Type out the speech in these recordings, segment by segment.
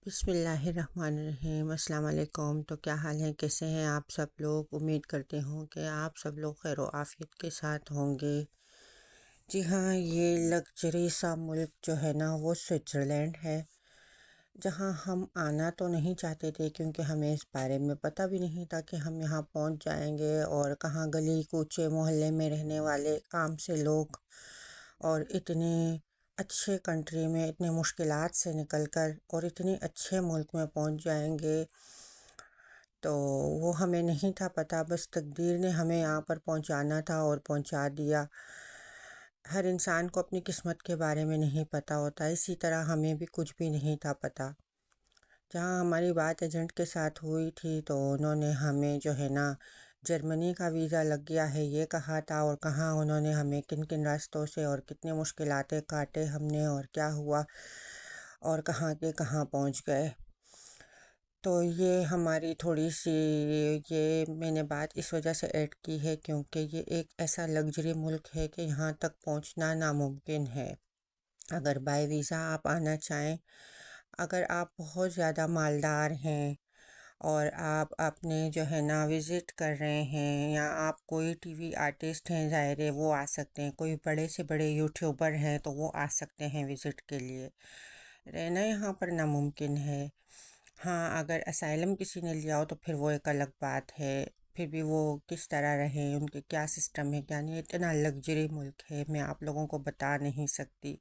बिस्मिल्लाहिर्रहमानिर्रहीम अस्सलाम वालेकुम। तो क्या हाल है, कैसे हैं आप सब लोग। उम्मीद करते हूँ कि आप सब लोग खैर आफियत के साथ होंगे। जी हाँ, ये लग्जरी सा मुल्क जो है ना वो स्विट्ज़रलैंड है, जहाँ हम आना तो नहीं चाहते थे क्योंकि हमें इस बारे में पता भी नहीं था कि हम यहाँ पहुँच जाएंगे, और कहाँ गली कूचे मोहल्ले में रहने वाले आम से लोग और इतने अच्छे कंट्री में इतने मुश्किलात से निकल कर और इतने अच्छे मुल्क में पहुंच जाएंगे। तो वो हमें नहीं था पता, बस तकदीर ने हमें यहाँ पर पहुंचाना था और पहुंचा दिया। हर इंसान को अपनी किस्मत के बारे में नहीं पता होता, इसी तरह हमें भी कुछ भी नहीं था पता। जहाँ हमारी बात एजेंट के साथ हुई थी तो उन्होंने हमें जो है ना जर्मनी का वीज़ा लग गया है ये कहा था, और कहाँ उन्होंने हमें किन किन रास्तों से और कितनी मुश्किलातें काटे हमने और क्या हुआ और कहाँ के कहाँ पहुँच गए। तो ये हमारी थोड़ी सी ये मैंने बात इस वजह से ऐड की है क्योंकि ये एक ऐसा लग्जरी मुल्क है कि यहाँ तक पहुँचना नामुमकिन है। अगर बाय वीज़ा आप आना चाहें, अगर आप बहुत ज़्यादा मालदार हैं और आप अपने जो है ना विज़िट कर रहे हैं, या आप कोई टीवी आर्टिस्ट हैं, ज़ाहिर है वो आ सकते हैं, कोई बड़े से बड़े यूट्यूबर हैं तो वो आ सकते हैं विज़िट के लिए। रहना यहाँ पर नामुमकिन है। हाँ, अगर असाइलम किसी ने लिया हो तो फिर वो एक अलग बात है। फिर भी वो किस तरह रहे, उनके क्या सिस्टम है क्या नहीं, इतना लग्जरी मुल्क है मैं आप लोगों को बता नहीं सकती।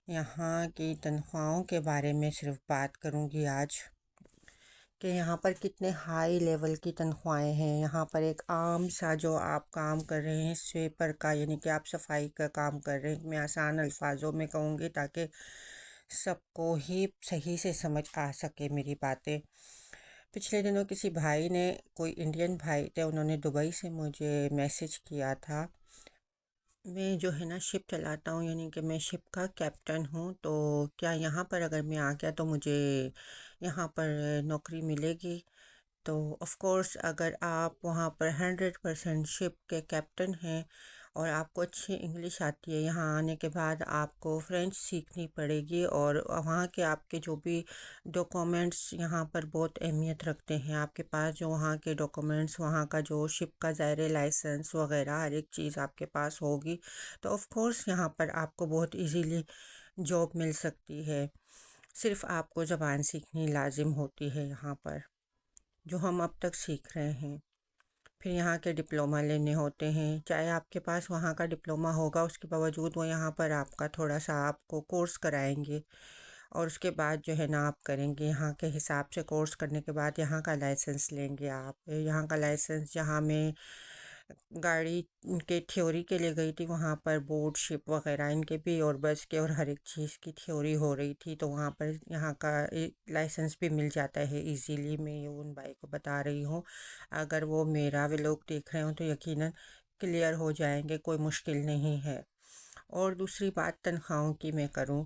यहाँ की तनख्वाहों के बारे में सिर्फ बात करूँगी आज, कि यहाँ पर कितने हाई लेवल की तनख्वाहें हैं। यहाँ पर एक आम सा जो आप काम कर रहे हैं स्वीपर का, यानी कि आप सफाई का काम कर रहे हैं, मैं आसान अल्फाजों में कहूँगी ताकि सबको ही सही से समझ आ सके मेरी बातें। पिछले दिनों किसी भाई ने, कोई इंडियन भाई थे, उन्होंने दुबई से मुझे मैसेज किया था। मैं जो है ना शिप चलाता हूँ, यानी कि मैं शिप का कैप्टन हूँ। तो क्या यहाँ पर अगर मैं आ गया तो मुझे यहाँ पर नौकरी मिलेगी। तो ऑफ़ कोर्स अगर आप वहाँ पर 100% शिप के कैप्टन हैं और आपको अच्छी इंग्लिश आती है, यहाँ आने के बाद आपको फ़्रेंच सीखनी पड़ेगी, और वहाँ के आपके जो भी डॉक्यूमेंट्स यहाँ पर बहुत अहमियत रखते हैं। आपके पास जो वहाँ के डॉक्यूमेंट्स, वहाँ का जो शिप का ज़ायरे लाइसेंस वगैरह हर एक चीज़ आपके पास होगी तो ऑफ़ कोर्स यहाँ पर आपको बहुत इजीली जॉब मिल सकती है। सिर्फ़ आपको ज़बान सीखनी लाजिम होती है यहाँ पर, जो हम अब तक सीख रहे हैं। फिर यहाँ के डिप्लोमा लेने होते हैं, चाहे आपके पास वहाँ का डिप्लोमा होगा उसके बावजूद वो यहाँ पर आपका थोड़ा सा आपको कोर्स कराएंगे, और उसके बाद जो है ना आप करेंगे यहाँ के हिसाब से। कोर्स करने के बाद यहाँ का लाइसेंस लेंगे आप। यहाँ का लाइसेंस, जहाँ मैं गाड़ी के थ्योरी के लिए गई थी वहाँ पर बोट शिप वगैरह इनके भी और बस के और हर एक चीज़ की थ्योरी हो रही थी, तो वहाँ पर यहाँ का लाइसेंस भी मिल जाता है इजीली। मैं ये उन भाई को बता रही हूँ, अगर वो मेरा वे लोग देख रहे हो तो यकीनन क्लियर हो जाएंगे, कोई मुश्किल नहीं है। और दूसरी बात तनख्वाहों की मैं करूँ,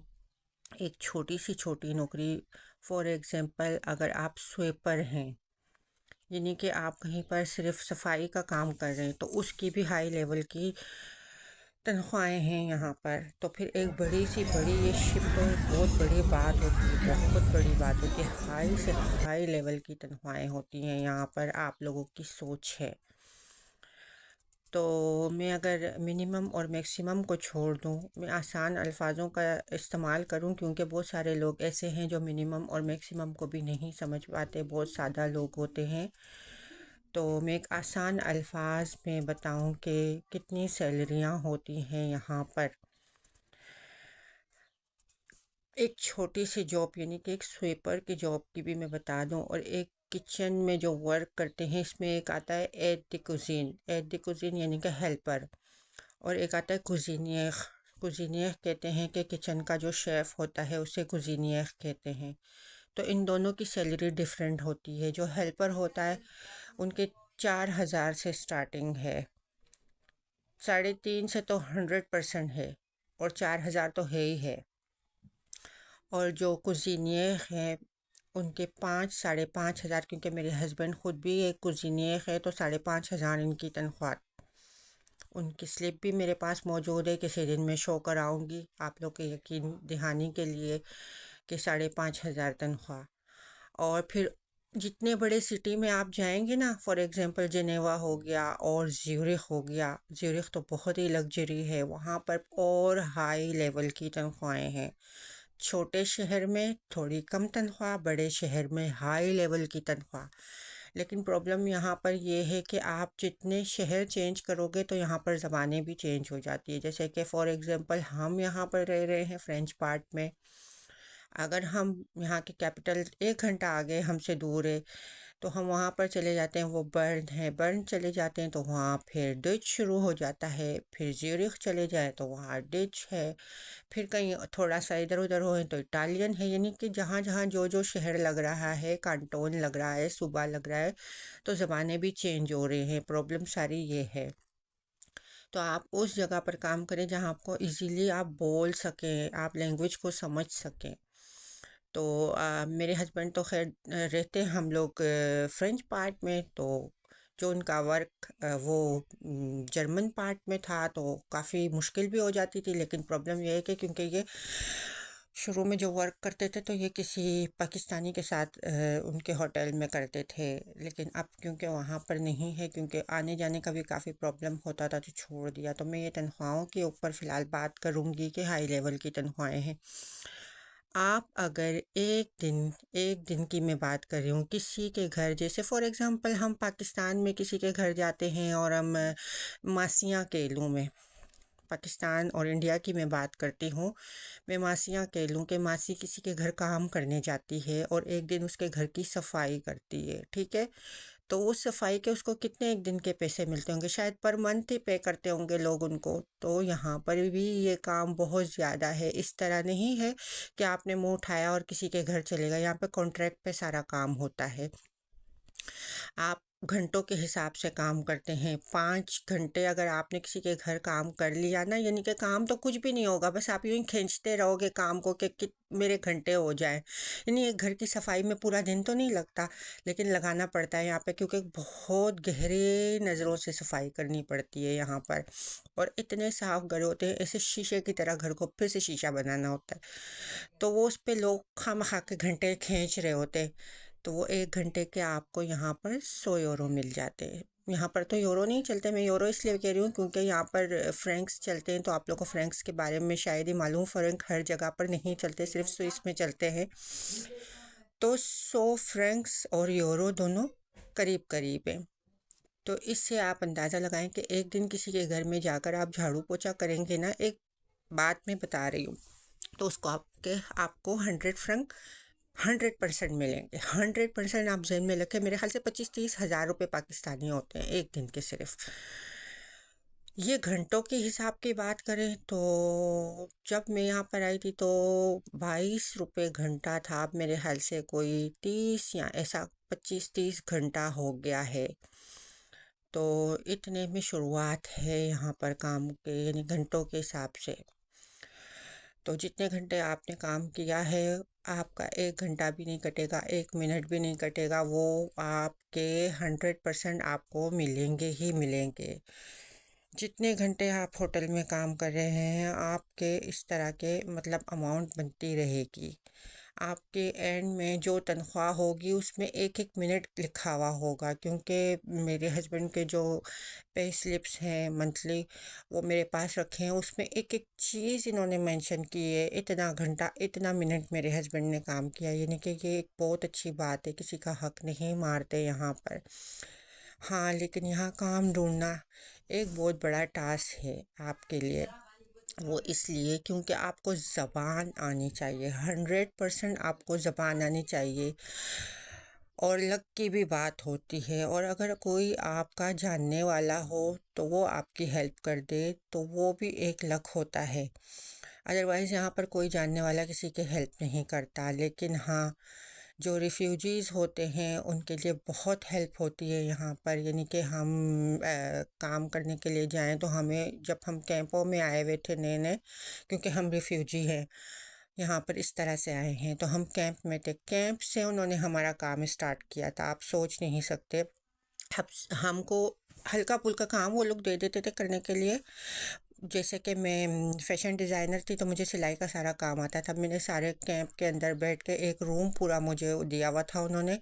एक छोटी सी छोटी नौकरी, फॉर एग्ज़ाम्पल अगर आप स्वीपर हैं, यानी कि आप कहीं पर सिर्फ सफाई का काम कर रहे हैं, तो उसकी भी हाई लेवल की तनख्वाहें हैं यहाँ पर। तो फिर एक बड़ी सी बड़ी ये शिप तो एक बहुत बड़ी बात होती है, बहुत बड़ी बात होती है। हाई से हाई लेवल की तनख्वाहें होती हैं यहाँ पर, आप लोगों की सोच है। तो मैं अगर मिनिमम और मैक्सिमम को छोड़ दूँ, मैं आसान अल्फाजों का इस्तेमाल करूँ क्योंकि बहुत सारे लोग ऐसे हैं जो मिनिमम और मैक्सिमम को भी नहीं समझ पाते, बहुत सादा लोग होते हैं। तो मैं एक आसान अल्फाज में बताऊं कि कितनी सैलरियां होती हैं यहाँ पर। एक छोटी सी जॉब यानी कि एक स्वीपर की जॉब की भी मैं बता दूं, और एक किचन में जो वर्क करते हैं इसमें एक आता है aide de cuisine, aide de cuisine यानी कि हेल्पर, और एक आता है कुजीनियर। कुजीनियर कहते हैं कि किचन का जो शेफ़ होता है उसे कुजीनियर कहते हैं। तो इन दोनों की सैलरी डिफरेंट होती है। जो हेल्पर होता है उनके 4,000 से स्टार्टिंग है, 3.5 से तो 100% है, और 4,000 तो है ही है। और जो कुजीनियर हैं उनके 5-5.5 हज़ार, क्योंकि मेरे हस्बैंड ख़ुद भी एक कुजीनियर है, तो 5.5 हज़ार इनकी तनख्वाह। उनकी स्लिप भी मेरे पास मौजूद है, किसी दिन मैं शो कराऊंगी आप लोग के यकीन दहानी के लिए, कि 5.5 हज़ार तनख्वाह। और फिर जितने बड़े सिटी में आप जाएंगे ना, फॉर एग्जांपल जिनेवा हो गया और ज्यूरिख हो गया, ज्यूरिख तो बहुत ही लग्जरी है, वहाँ पर और हाई लेवल की तनख्वाहें हैं। छोटे शहर में थोड़ी कम तनख्वाह, बड़े शहर में हाई लेवल की तनख्वाह। लेकिन प्रॉब्लम यहाँ पर ये है कि आप जितने शहर चेंज करोगे तो यहाँ पर ज़बानें भी चेंज हो जाती है। जैसे कि फॉर एग्जांपल हम यहाँ पर रह रहे हैं फ्रेंच पार्ट में, अगर हम यहाँ के कैपिटल 1 घंटा आगे हमसे दूर है तो हम वहाँ पर चले जाते हैं, वो बर्न है, बर्न चले जाते हैं तो वहाँ फिर डच शुरू हो जाता है। फिर ज्यूरिख चले जाए तो वहाँ डच है। फिर कहीं थोड़ा सा इधर उधर हो तो इटालियन है। यानी कि जहाँ जहाँ जो जो शहर लग रहा है, कांटोन लग रहा है, सूबा लग रहा है, तो ज़बानें भी चेंज हो रही हैं। प्रॉब्लम सारी ये है। तो आप उस जगह पर काम करें जहाँ आपको इजीली आप बोल सकें, आप लैंग्वेज को समझ सकें। तो मेरे हस्बैंड तो खैर रहते हैं हम लोग फ्रेंच पार्ट में, तो जो उनका वर्क वो जर्मन पार्ट में था, तो काफ़ी मुश्किल भी हो जाती थी। लेकिन प्रॉब्लम ये है कि क्योंकि ये शुरू में जो वर्क करते थे तो ये किसी पाकिस्तानी के साथ उनके होटल में करते थे। लेकिन अब क्योंकि वहाँ पर नहीं है, क्योंकि आने जाने का भी काफ़ी प्रॉब्लम होता था, तो छोड़ दिया। तो मैं ये तनख्वाहों के ऊपर फ़िलहाल बात करूँगी कि हाई लेवल की तनख्वाहें हैं। आप अगर एक दिन की मैं बात कर रही हूँ, किसी के घर, जैसे फॉर एग्जांपल हम पाकिस्तान में किसी के घर जाते हैं और हम मासियाँ कह लूँ, मैं पाकिस्तान और इंडिया की मैं बात करती हूँ, मैं मासियाँ कह लूँ कि मासी किसी के घर काम करने जाती है और एक दिन उसके घर की सफाई करती है, ठीक है। तो उस सफाई के उसको कितने एक दिन के पैसे मिलते होंगे, शायद पर मंथ ही पे करते होंगे लोग उनको। तो यहाँ पर भी ये काम बहुत ज़्यादा है। इस तरह नहीं है कि आपने मुंह उठाया और किसी के घर चले गए, यहाँ पे कॉन्ट्रैक्ट पे सारा काम होता है। आप घंटों के हिसाब से काम करते हैं। 5 घंटे अगर आपने किसी के घर काम कर लिया ना, यानी कि काम तो कुछ भी नहीं होगा, बस आप यूं ही खींचते रहोगे काम को कि मेरे घंटे हो जाएं। यानी एक घर की सफाई में पूरा दिन तो नहीं लगता, लेकिन लगाना पड़ता है यहाँ पे, क्योंकि बहुत गहरे नज़रों से सफाई करनी पड़ती है यहाँ पर। और इतने साफ घर होते हैं, ऐसे शीशे की तरह घर को फिर से शीशा बनाना होता है। तो वो उस पे लोग खामखा के घंटे खींच रहे होते हैं। तो वो 1 घंटे के आपको यहाँ पर 100 यूरो मिल जाते हैं। यहाँ पर तो यूरो नहीं चलते, मैं यूरो इसलिए कह रही हूँ क्योंकि यहाँ पर फ्रैंक्स चलते हैं। तो आप लोग को फ्रैंक्स के बारे में शायद ही मालूम, फ्रैंक हर जगह पर नहीं चलते, सिर्फ स्विस में चलते हैं। तो 100 फ्रैंक्स और यूरो दोनों करीब करीब हैं। तो इससे आप अंदाज़ा लगाएं कि एक दिन किसी के घर में जाकर आप झाड़ू पोछा करेंगे ना, एक बात मैं बता रही हूँ, तो उसको आपको 100 फ्रैंक 100% मिलेंगे। 100% आप जेन में रखें, मेरे ख्याल से 25-30 हज़ार रुपये पाकिस्तानी होते हैं एक दिन के सिर्फ। ये घंटों के हिसाब की बात करें तो जब मैं यहाँ पर आई थी तो 22 रुपये घंटा था। अब मेरे ख्याल से कोई 30 या ऐसा 25-30 घंटा हो गया है। तो इतने में शुरुआत है यहाँ पर काम के, यानी घंटों के हिसाब से। तो जितने घंटे आपने काम किया है, आपका 1 घंटा भी नहीं कटेगा, 1 मिनट भी नहीं कटेगा, वो आपके 100% आपको मिलेंगे ही मिलेंगे। जितने घंटे आप होटल में काम कर रहे हैं, आपके इस तरह के मतलब अमाउंट बनती रहेगी। आपके एंड में जो तनख्वाह होगी उसमें एक एक मिनट लिखा हुआ होगा, क्योंकि मेरे हस्बैंड के जो पे स्लिप्स हैं मंथली, वो मेरे पास रखे हैं, उसमें एक एक चीज़ इन्होंने मेंशन की है, इतना घंटा इतना मिनट मेरे हस्बैंड ने काम किया। यानी कि ये एक बहुत अच्छी बात है, किसी का हक नहीं मारते यहाँ पर। हाँ, लेकिन यहाँ काम ढूंढना एक बहुत बड़ा टास्क है आपके लिए। वो इसलिए क्योंकि आपको ज़बान आनी चाहिए, 100% आपको ज़बान आनी चाहिए। और लक की भी बात होती है, और अगर कोई आपका जानने वाला हो तो वो आपकी हेल्प कर दे तो वो भी एक लक होता है। अदरवाइज़ यहाँ पर कोई जानने वाला किसी की हेल्प नहीं करता। लेकिन हाँ, जो रिफ्यूजीज़ होते हैं उनके लिए बहुत हेल्प होती है यहाँ पर। यानी कि हम काम करने के लिए जाएं तो हमें, जब हम कैंपों में आए हुए थे नए नए, क्योंकि हम रिफ्यूजी हैं यहाँ पर इस तरह से आए हैं, तो हम कैंप में थे, कैंप से उन्होंने हमारा काम स्टार्ट किया था। आप सोच नहीं सकते, हमको हल्का फुल्का काम वो लोग दे देते थे करने के लिए, जैसे कि मैं फ़ैशन डिज़ाइनर थी तो मुझे सिलाई का सारा काम आता था। मैंने सारे कैंप के अंदर बैठ के एक रूम पूरा मुझे दिया हुआ था उन्होंने,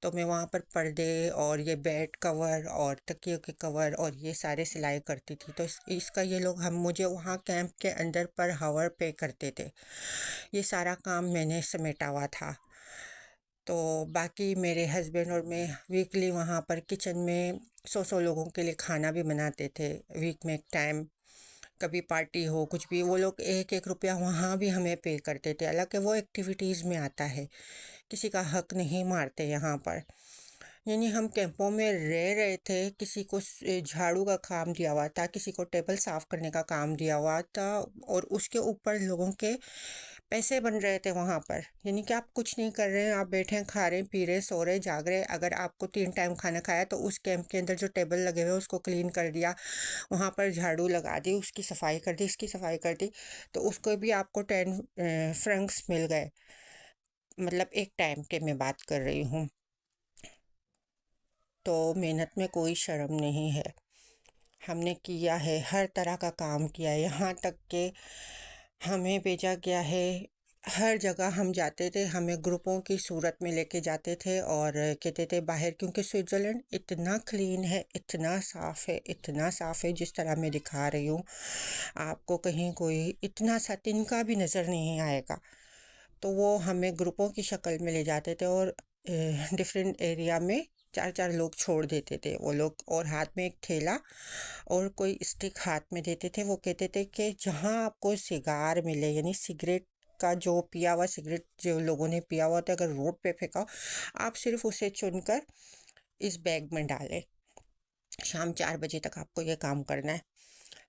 तो मैं वहाँ पर पर्दे और ये बेड कवर और तकियों के कवर और ये सारे सिलाई करती थी। तो इसका ये लोग हम मुझे वहाँ कैंप के अंदर पर हावर पे करते थे। ये सारा काम मैंने समेटा हुआ था। तो बाकी मेरे हस्बैंड और मैं वीकली वहाँ पर किचन में 100 लोगों के लिए खाना भी बनाते थे। वीक में एक टाइम कभी पार्टी हो कुछ भी, वो लोग एक एक रुपया वहाँ भी हमें पे करते थे। हालांकि वो एक्टिविटीज़ में आता है, किसी का हक नहीं मारते यहाँ पर। यानी हम कैंपों में रह रहे थे, किसी को झाड़ू का काम दिया हुआ था, किसी को टेबल साफ़ करने का काम दिया हुआ था, और उसके ऊपर लोगों के पैसे बन रहे थे वहाँ पर। यानी कि आप कुछ नहीं कर रहे हैं, आप बैठे हैं, खा रहे हैं, पी रहे, सो रहे, जाग रहे। अगर आपको 3 टाइम खाना खाया तो उस कैंप के अंदर जो टेबल लगे हुए उसको क्लीन कर दिया, वहाँ पर झाड़ू लगा दी, उसकी सफाई कर दी, इसकी सफाई कर दी, तो उसको भी आपको 10 फ्रैंक्स मिल गए। मतलब एक टाइम के मैं बात कर रही हूँ। तो मेहनत में कोई शर्म नहीं है। हमने किया है, हर तरह का काम किया है, यहाँ तक कि हमें भेजा गया है। हर जगह हम जाते थे, हमें ग्रुपों की सूरत में लेके जाते थे और कहते थे बाहर, क्योंकि स्विट्ज़रलैंड इतना क्लीन है, इतना साफ़ है, इतना साफ़ है, जिस तरह मैं दिखा रही हूँ आपको कहीं कोई इतना सा तिनका भी नज़र नहीं आएगा। तो वो हमें ग्रुपों की शक्ल में ले जाते थे और डिफरेंट एरिया में 4 4 लोग छोड़ देते थे वो लोग, और हाथ में एक थैला और कोई स्टिक हाथ में देते थे। वो कहते थे कि जहाँ आपको सिगार मिले, यानी सिगरेट का जो पिया हुआ सिगरेट जो लोगों ने पिया हुआ था, अगर रोड पे फेंका हो, आप सिर्फ उसे चुनकर इस बैग में डालें। शाम 4 बजे तक आपको ये काम करना है।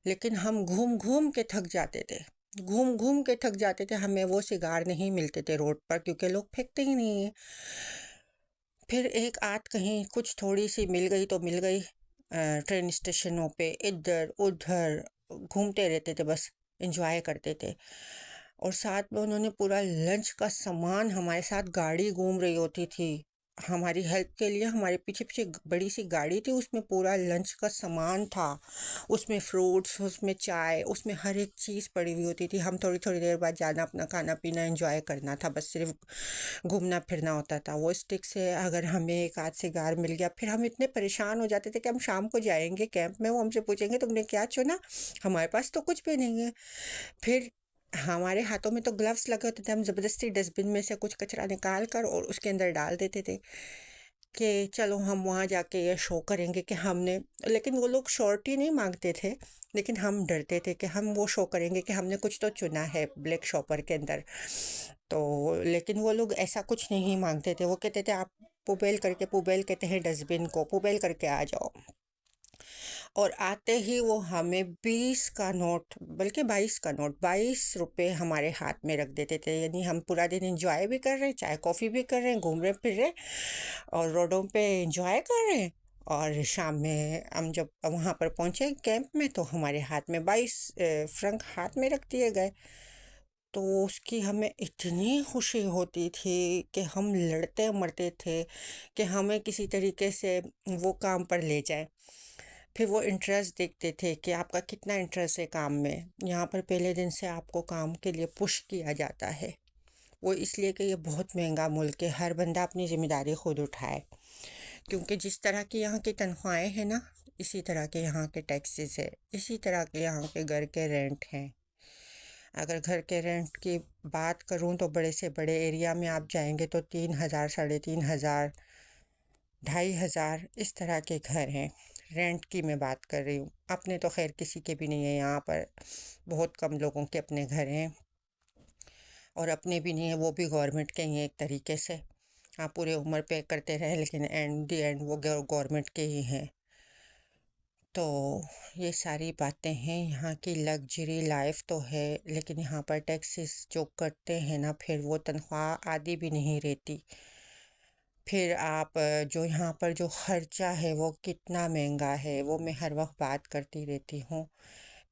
लेकिन हम घूम घूम के थक जाते थे, घूम घूम के थक जाते थे। हमें वो सिगार नहीं मिलते थे रोड पर, क्योंकि लोग फेंकते ही नहीं है। फिर एक आध कहीं कुछ थोड़ी सी मिल गई तो मिल गई। ट्रेन स्टेशनों पे इधर उधर घूमते रहते थे, बस एंजॉय करते थे। और साथ में उन्होंने पूरा लंच का सामान, हमारे साथ गाड़ी घूम रही होती थी हमारी हेल्प के लिए। हमारे पीछे पीछे बड़ी सी गाड़ी थी, उसमें पूरा लंच का सामान था, उसमें फ्रूट्स, उसमें चाय, उसमें हर एक चीज़ पड़ी हुई होती थी। हम थोड़ी थोड़ी देर बाद जाना, अपना खाना पीना एंजॉय करना था, बस सिर्फ घूमना फिरना होता था। वो स्टिक से अगर हमें एक आध सिगार मिल गया, फिर हम इतने परेशान हो जाते थे कि हम शाम को जाएंगे कैंप में, वो हमसे पूछेंगे तुमने क्या चुना, हमारे पास तो कुछ भी नहीं है। फिर हमारे हाथों में तो ग्लव्स लगे होते थे, हम ज़बरदस्ती डस्टबिन में से कुछ कचरा निकाल कर और उसके अंदर डाल देते थे कि चलो हम वहाँ जाके ये शो करेंगे कि हमने। लेकिन वो लोग श्योरिटी नहीं मांगते थे, लेकिन हम डरते थे कि हम वो शो करेंगे कि हमने कुछ तो चुना है ब्लैक शॉपर के अंदर। तो लेकिन वो लोग ऐसा कुछ नहीं मांगते थे, वो कहते थे आप पुबेल कहते हैं डस्टबिन को, पुबेल करके आ जाओ। और आते ही वो हमें 20 का नोट, बल्कि 22 का नोट, 22 रुपए हमारे हाथ में रख देते थे। यानी हम पूरा दिन एंजॉय भी कर रहे हैं, चाय कॉफ़ी भी कर रहे हैं, घूम रहे फिर रहे और रोडों पे एंजॉय कर रहे हैं। और शाम में हम जब वहाँ पर पहुँचे कैंप में, तो हमारे हाथ में 22 फ्रंक हाथ में रख दिए गए। तो उसकी हमें इतनी खुशी होती थी कि हम लड़ते मरते थे कि हमें किसी तरीके से वो काम पर ले जाए। फिर वो इंटरेस्ट देखते थे कि आपका कितना इंटरेस्ट है काम में। यहाँ पर पहले दिन से आपको काम के लिए पुश किया जाता है। वो इसलिए कि ये बहुत महंगा मुल्क है, हर बंदा अपनी ज़िम्मेदारी खुद उठाए। क्योंकि जिस तरह की यहाँ की तनख्वाहें हैं ना, इसी तरह के यहाँ के टैक्सेस है, इसी तरह के यहाँ के घर के रेंट हैं। अगर घर के रेंट की बात करूँ तो बड़े से बड़े एरिया में आप जाएंगे तो 3,000, 3,500, 2,500 इस तरह के घर हैं। रेंट की मैं बात कर रही हूँ, अपने तो खैर किसी के भी नहीं है यहाँ पर, बहुत कम लोगों के अपने घर हैं। और अपने भी नहीं है, वो भी गवर्नमेंट के ही हैं एक तरीके से। आप पूरे उम्र पे करते रहे, लेकिन एंड दी एंड वो गवर्नमेंट के ही हैं। तो ये सारी बातें हैं, यहाँ की लग्जरी लाइफ तो है, लेकिन यहाँ पर टैक्सेस जो कटते हैं ना, फिर वो तनख्वाह आधी भी नहीं रहती। फिर आप जो यहाँ पर जो खर्चा है वो कितना महंगा है, वो मैं हर वक्त बात करती रहती हूँ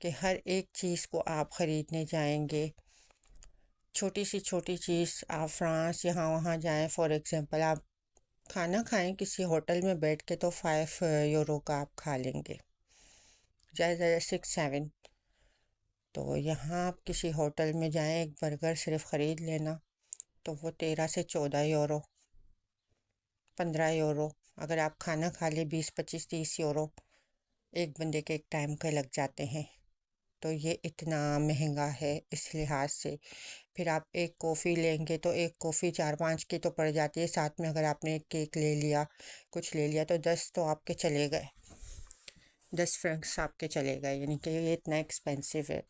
कि हर एक चीज़ को आप ख़रीदने जाएंगे, छोटी सी छोटी चीज़, आप फ्रांस यहाँ वहाँ जाएं, फॉर एग्ज़ाम्पल आप खाना खाएं किसी होटल में बैठ के, तो 5 यूरो का आप खा लेंगे, ज़्यादा ज़्यादा 6 7। तो यहाँ आप किसी होटल में जाएं, एक बर्गर सिर्फ ख़रीद लेना तो वो 13 से 14 यूरो, 15 यूरो। अगर आप खाना खा ले 20, 25, 30 यूरो एक बंदे के एक टाइम के लग जाते हैं। तो ये इतना महंगा है इस लिहाज से। फिर आप एक कॉफ़ी लेंगे तो एक कॉफ़ी 4-5 की तो पड़ जाती है, साथ में अगर आपने एक केक ले लिया, कुछ ले लिया, तो 10 तो आपके चले गए, 10 फ्रैंक्स आपके चले गए, यानी कि ये इतना एक्सपेंसिव है।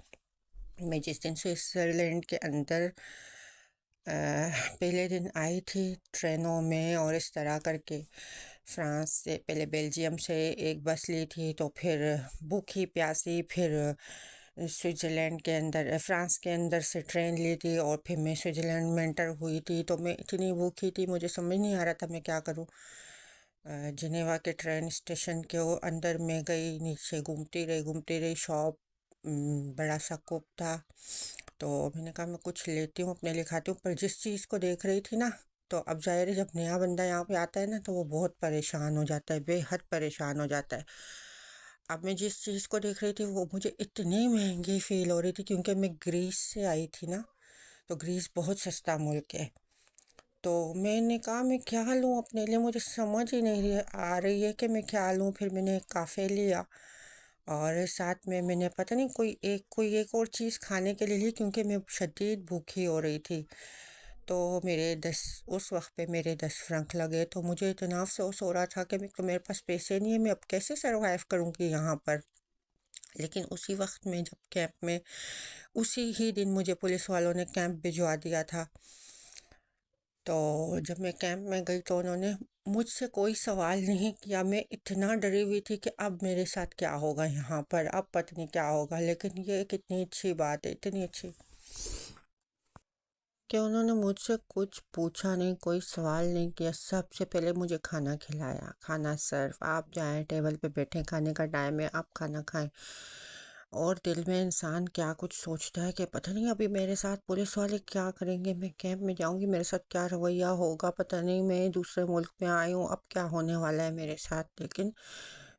मैं जिस दिन स्विट्ज़रलैंड के अंदर पहले दिन आई थी ट्रेनों में, और इस तरह करके फ्रांस से पहले बेल्जियम से एक बस ली थी, तो फिर भूखी प्यासी फिर स्विट्ज़रलैंड के अंदर, फ्रांस के अंदर से ट्रेन ली थी, और फिर मैं स्विट्ज़रलैंड में एंटर हुई थी। तो मैं इतनी भूखी थी, मुझे समझ नहीं आ रहा था मैं क्या करूं। जिनेवा के ट्रेन स्टेशन के वो अंदर में गई, नीचे घूमती रही शॉप, बड़ा सा कूप था। तो मैंने कहा मैं कुछ लेती हूँ, अपने लिए खाती हूँ। पर जिस चीज़ को देख रही थी ना, तो अब ज़ाहिर है जब नया बंदा यहाँ पे आता है ना, तो वो बहुत परेशान हो जाता है, बेहद परेशान हो जाता है। अब मैं जिस चीज़ को देख रही थी वो मुझे इतनी महंगी फ़ील हो रही थी, क्योंकि मैं ग्रीस से आई थी ना, तो ग्रीस बहुत सस्ता मुल्क है। तो मैंने कहा मैं क्या लूँ अपने लिए, मुझे समझ ही नहीं आ रही है कि मैं क्या लूँ। फिर मैंने एक काफ़े लिया, और साथ में मैंने पता नहीं कोई एक और चीज़ खाने के लिए ली, क्योंकि मैं शदीद भूखी हो रही थी। तो उस वक्त पे मेरे 10 फ्रंक लगे। तो मुझे इतना अफसोस हो रहा था कि मेरे पास पैसे नहीं है, मैं अब कैसे सरवाइव करूँगी यहाँ पर। लेकिन उसी वक्त में जब कैंप में, उसी ही दिन मुझे पुलिस वालों ने कैंप भिजवा दिया था। तो जब मैं कैंप में गई तो उन्होंने मुझसे कोई सवाल नहीं किया। मैं इतना डरी हुई थी कि अब मेरे साथ क्या होगा यहाँ पर, अब पता नहीं क्या होगा। लेकिन ये कितनी अच्छी बात है, इतनी अच्छी कि उन्होंने मुझसे कुछ पूछा नहीं, कोई सवाल नहीं किया। सबसे पहले मुझे खाना खिलाया, खाना सर्व, आप जाएं टेबल पे बैठे, खाने का टाइम है, आप खाना खाएं। और दिल में इंसान क्या कुछ सोचता है कि पता नहीं अभी मेरे साथ पुलिस वाले क्या करेंगे, मैं कैंप में जाऊंगी, मेरे साथ क्या रवैया होगा, पता नहीं, मैं दूसरे मुल्क में आई हूँ, अब क्या होने वाला है मेरे साथ। लेकिन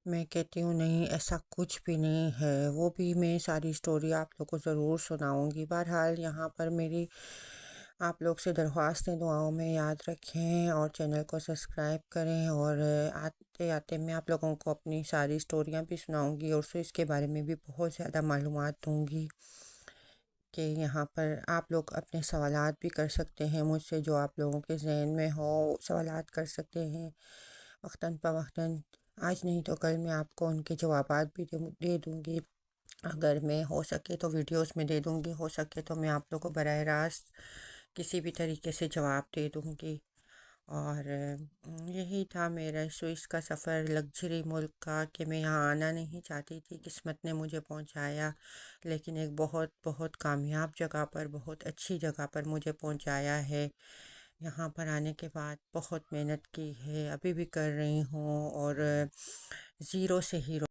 मैं कहती हूँ नहीं, ऐसा कुछ भी नहीं है। वो भी मैं सारी स्टोरी आप लोग को ज़रूर सुनाऊंगी। बहरहाल यहाँ पर मेरी आप लोग से दरख्वास्त है, दुआओं में याद रखें और चैनल को सब्सक्राइब करें। और आते आते मैं आप लोगों को अपनी सारी स्टोरियाँ भी सुनाऊंगी, और सो इसके बारे में भी बहुत ज़्यादा मालूमात दूंगी कि यहाँ पर आप लोग अपने सवालात भी कर सकते हैं मुझसे, जो आप लोगों के जहन में हो सवालात कर सकते हैं वक्तन फ़वक्तन। आज नहीं तो कल मैं आपको उनके जवाबात भी दे दूँगी। अगर मैं हो सके तो वीडियोस में दे दूँगी, हो सके तो मैं आप लोगों को बराह रास्त किसी भी तरीके से जवाब दे दूँगी। और यही था मेरा स्विस का सफ़र, लग्जरी मुल्क का, कि मैं यहाँ आना नहीं चाहती थी, किस्मत ने मुझे पहुँचाया। लेकिन एक बहुत बहुत कामयाब जगह पर, बहुत अच्छी जगह पर मुझे पहुँचाया है। यहाँ पर आने के बाद बहुत मेहनत की है, अभी भी कर रही हूँ, और ज़ीरो से हीरो